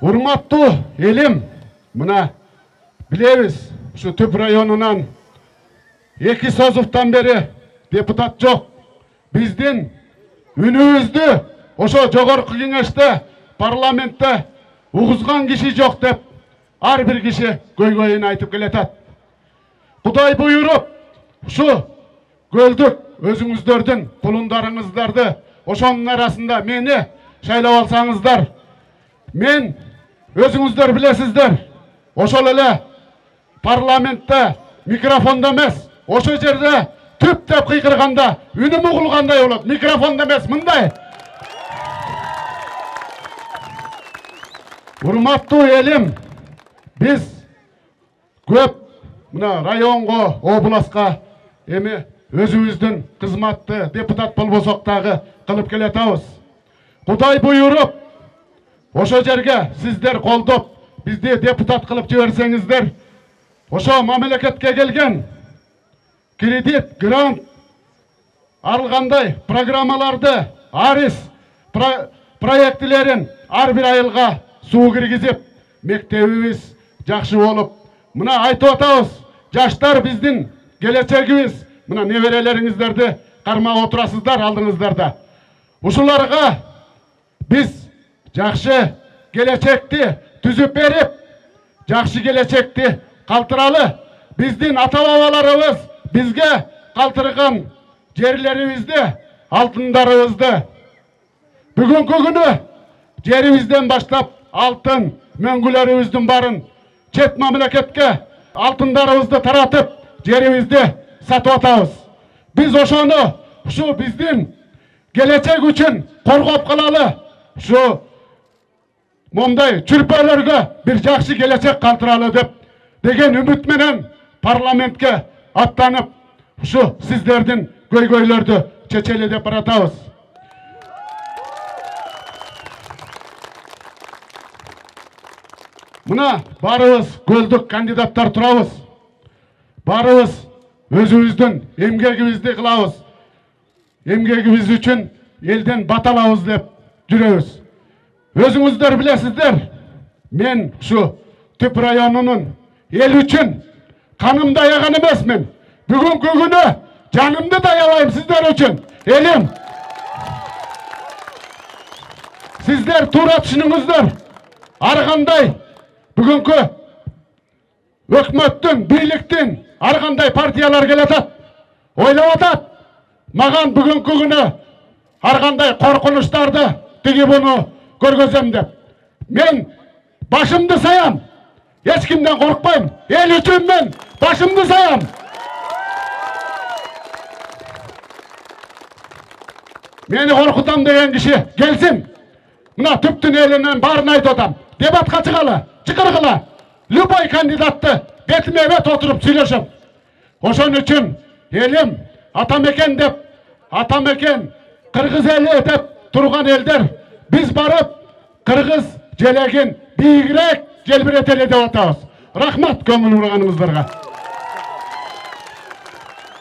Урматтуу элим, мына билебиз, ушу Түп районунан 2 созуктан бери депутат жок. Биздин үнүбүздү ошо жогорку кеңеште, парламентте угузган киши жок деп ар бир киши көйгөйүн айтып келатат. Кудай буйруп, ушу көлдүк өзүңүздөрдүн кулундарыңыздарды ошонун арасында мени шайлап алсаңыздар, мен өзүңүздөр билесиздер, ошол эле парламентте микрофонда эмес, ошо жерде түп деп кыйкырганда үнүм угулгандай болот. Микрофонда эмес, мындай. Урматтуу элим, биз көп мына районго, обласка эми өзүбүздүн кызматты депутат болбосок дагы кылып келатабыз. Кудай буйруп, ошо жерге сиздер колдоп, бизди депутат кылып жиберсеңиздер, ошо мамлекетке келген кредит, грант алгандай программаларды, арис проектилерин ар бир айылга суу киргизип, мектебибиз жакшы болуп, мына айтып атабыз, жаштар биздин келечегибиз, мына неберелериңиздерди кармап отурасыздар алдыңыздарда. Ушуларга биз жакшы келечекти түзүп берип, жакшы келечекти калтыралы. Биздин ата-бабаларыбыз бизге калтырган жерлерибизди, алтындарыбызды бүгүнкү күнү жерибизден баштап алтын мөңгүлөрүбүздүн барын чет мамлекетке алтындарыбызды таратып, жерибизди сатып атабыз. Биз ошону ушу биздин келечек үчүн коргоп калалы. Ушу мондай чүрпөлөргө бир жакшы келечек калтыралы деген үмүт менен парламентке аттанып, ушу сиздердин көйгөйлөрдү чечели деп баратабыз. Мына барыбыз көлдүк кандидаттар турабыз. Барыбыз өзүбүздүн эмгегибизди кылабыз. Эмгегибиз үчүн элден баталабыз деп жүрөбүз. Өзүңүздөр билесиздер, мен ушу Түп районунун эл үчүн канымды аяган эмесмин. Бүгүнкү күнү жанымды даябайм сиздер үчүн. Элим, сиздер туура түшүнүңүздөр. Ар кандай бүгүнкү өкмөттүн, бийликтин ар кандай партиялар келатат, ойлоп атат. Маган бүгүнкү күнү ар кандай коркунучтарды тиги буну көргөзөм деп. Мен башымды саям. Эч кимден коркпойм. Эл үчүн мен башымды саям. Мени коркутам деген киши келсин. Мына Түптүн элинен баарын айтып атам. Дебатка чыгалы, чыкыргыла. Любой кандидатты бетиме бет отуруп сүйлөшөм. Ошон үчүн элим, атамекен деп, атамекен кыргыз эли деп турган элдер, биз барып кыргыз желегин бийигирээк желбиретели деп атабыз. Рахмат көңүл бурганыңыздарга.